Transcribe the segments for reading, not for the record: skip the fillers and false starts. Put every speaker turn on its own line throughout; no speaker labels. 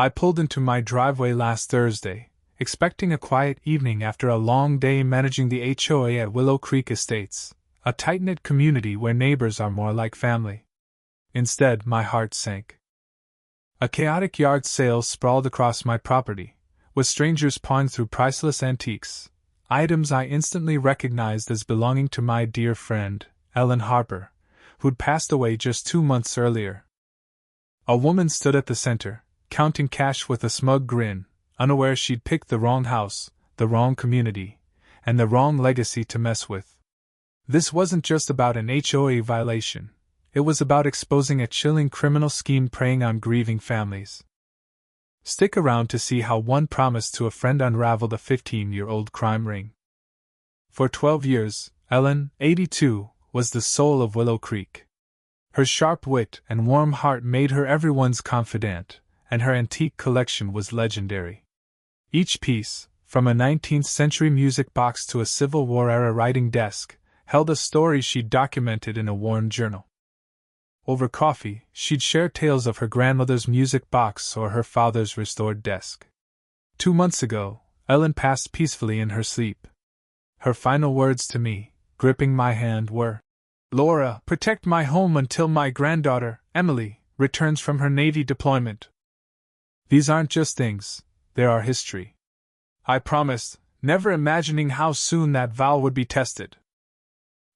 I pulled into my driveway last Thursday, expecting a quiet evening after a long day managing the HOA at Willow Creek Estates, a tight-knit community where neighbors are more like family. Instead, my heart sank. A chaotic yard sale sprawled across my property, with strangers pawing through priceless antiques, items I instantly recognized as belonging to my dear friend, Ellen Harper, who'd passed away just 2 months earlier. A woman stood at the center, counting cash with a smug grin, unaware she'd picked the wrong house, the wrong community, and the wrong legacy to mess with. This wasn't just about an HOA violation. It was about exposing a chilling criminal scheme preying on grieving families. Stick around to see how one promise to a friend unraveled a 15-year-old crime ring. For 12 years, Ellen, 82, was the soul of Willow Creek. Her sharp wit and warm heart made her everyone's confidant, and her antique collection was legendary. Each piece, from a 19th-century music box to a Civil War-era writing desk, held a story she'd documented in a worn journal. Over coffee, she'd share tales of her grandmother's music box or her father's restored desk. 2 months ago, Ellen passed peacefully in her sleep. Her final words to me, gripping my hand, were, "Laura, protect my home until my granddaughter, Emily, returns from her Navy deployment." These aren't just things, they are history. I promised, never imagining how soon that vow would be tested.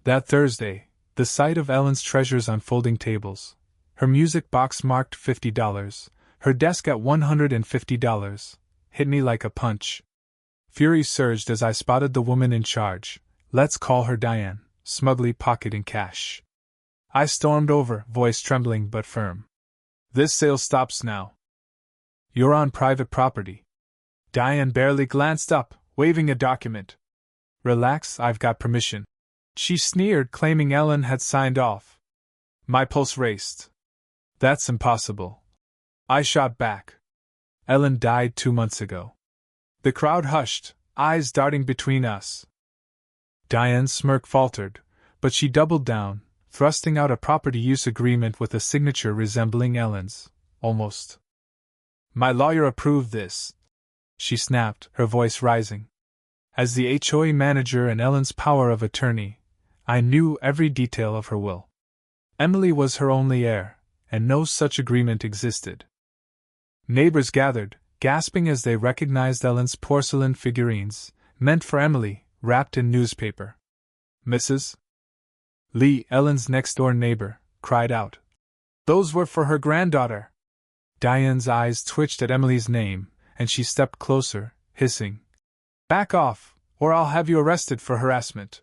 That Thursday, the sight of Ellen's treasures on folding tables, her music box marked $50, her desk at $150, hit me like a punch. Fury surged as I spotted the woman in charge, let's call her Diane, smugly pocketing cash. I stormed over, voice trembling but firm. "This sale stops now. You're on private property." Diane barely glanced up, waving a document. "Relax, I've got permission," she sneered, claiming Ellen had signed off. My pulse raced. "That's impossible," I shot back. "Ellen died 2 months ago." The crowd hushed, eyes darting between us. Diane's smirk faltered, but she doubled down, thrusting out a property use agreement with a signature resembling Ellen's, almost. "My lawyer approved this," she snapped, her voice rising. As the HOA manager and Ellen's power of attorney, I knew every detail of her will. Emily was her only heir, and no such agreement existed. Neighbors gathered, gasping as they recognized Ellen's porcelain figurines, meant for Emily, wrapped in newspaper. "Mrs. Lee," Ellen's next-door neighbor, cried out. "Those were for her granddaughter." Diane's eyes twitched at Emily's name, and she stepped closer, hissing, "Back off, or I'll have you arrested for harassment."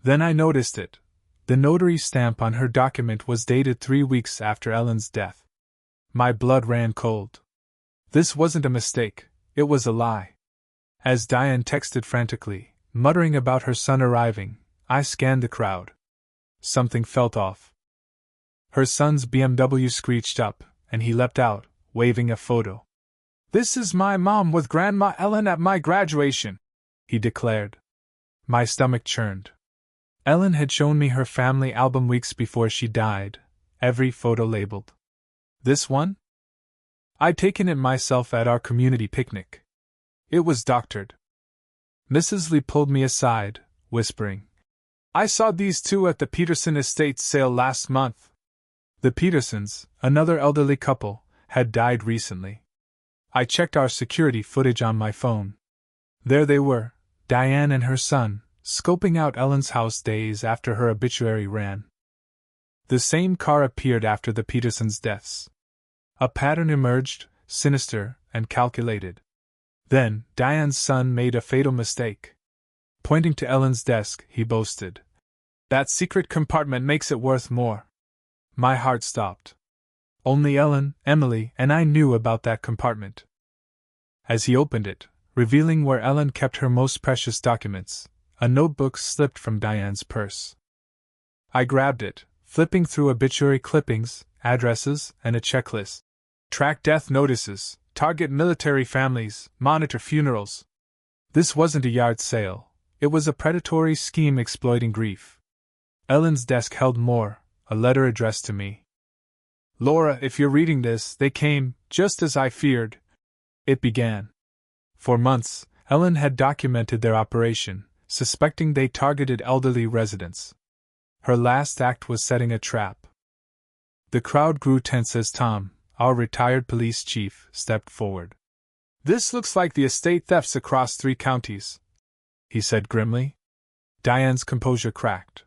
Then I noticed it. The notary stamp on her document was dated 3 weeks after Ellen's death. My blood ran cold. This wasn't a mistake, it was a lie. As Diane texted frantically, muttering about her son arriving, I scanned the crowd. Something felt off. Her son's BMW screeched up, and he leapt out, waving a photo. "This is my mom with Grandma Ellen at my graduation," he declared. My stomach churned. Ellen had shown me her family album weeks before she died, every photo labeled. This one? I'd taken it myself at our community picnic. It was doctored. Mrs. Lee pulled me aside, whispering, "I saw these two at the Peterson Estates sale last month." The Petersons, another elderly couple, had died recently. I checked our security footage on my phone. There they were, Diane and her son, scoping out Ellen's house days after her obituary ran. The same car appeared after the Petersons' deaths. A pattern emerged, sinister and calculated. Then, Diane's son made a fatal mistake. Pointing to Ellen's desk, he boasted, "That secret compartment makes it worth more." My heart stopped. Only Ellen, Emily, and I knew about that compartment. As he opened it, revealing where Ellen kept her most precious documents, a notebook slipped from Diane's purse. I grabbed it, flipping through obituary clippings, addresses, and a checklist. Track death notices, target military families, monitor funerals. This wasn't a yard sale, it was a predatory scheme exploiting grief. Ellen's desk held more, a letter addressed to me. Laura, if you're reading this, they came, just as I feared. It began. For months, Ellen had documented their operation, suspecting they targeted elderly residents. Her last act was setting a trap. The crowd grew tense as Tom, our retired police chief, stepped forward. This looks like the estate thefts across 3 counties, he said grimly. Diane's composure cracked.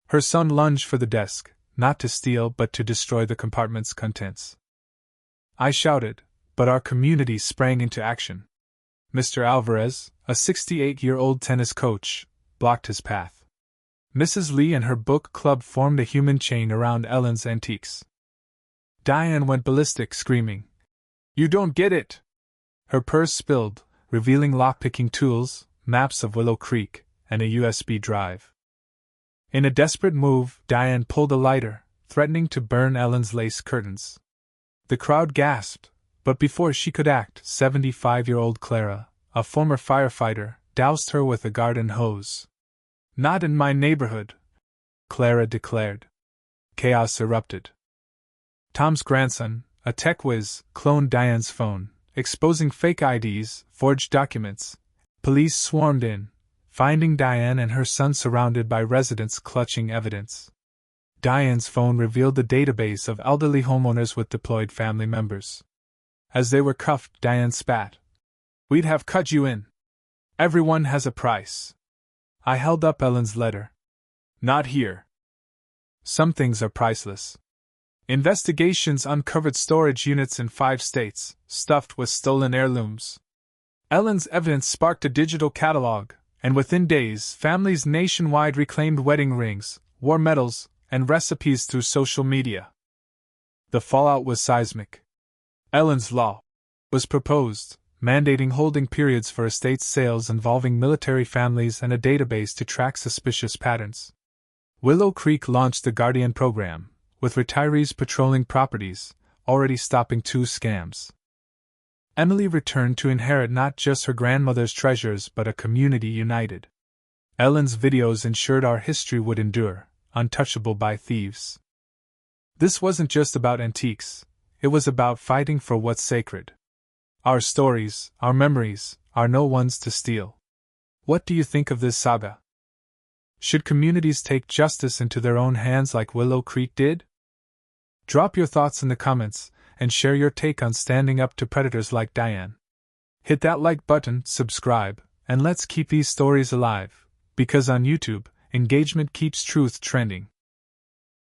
Her son lunged for the desk, not to steal but to destroy the compartment's contents. I shouted, but our community sprang into action. Mr. Alvarez, a 68-year-old tennis coach, blocked his path. Mrs. Lee and her book club formed a human chain around Ellen's antiques. Diane went ballistic, screaming, "You don't get it!" Her purse spilled, revealing lockpicking tools, maps of Willow Creek, and a USB drive. In a desperate move, Diane pulled a lighter, threatening to burn Ellen's lace curtains. The crowd gasped, but before she could act, 75-year-old Clara, a former firefighter, doused her with a garden hose. "Not in my neighborhood," Clara declared. Chaos erupted. Tom's grandson, a tech whiz, cloned Diane's phone, exposing fake IDs, forged documents. Police swarmed in, finding Diane and her son surrounded by residents clutching evidence. Diane's phone revealed the database of elderly homeowners with deployed family members. As they were cuffed, Diane spat. "We'd have cut you in. Everyone has a price." I held up Ellen's letter. "Not here. Some things are priceless." Investigations uncovered storage units in 5 states, stuffed with stolen heirlooms. Ellen's evidence sparked a digital catalog, and within days, families nationwide reclaimed wedding rings, war medals, and recipes through social media. The fallout was seismic. Ellen's Law was proposed, mandating holding periods for estate sales involving military families and a database to track suspicious patterns. Willow Creek launched the Guardian program, with retirees patrolling properties, already stopping 2 scams. Emily returned to inherit not just her grandmother's treasures but a community united. Ellen's videos ensured our history would endure, untouchable by thieves. This wasn't just about antiques, it was about fighting for what's sacred. Our stories, our memories, are no ones to steal. What do you think of this saga? Should communities take justice into their own hands like Willow Creek did? Drop your thoughts in the comments, and share your take on standing up to predators like Diane. Hit that like button, subscribe, and let's keep these stories alive, because on YouTube, engagement keeps truth trending.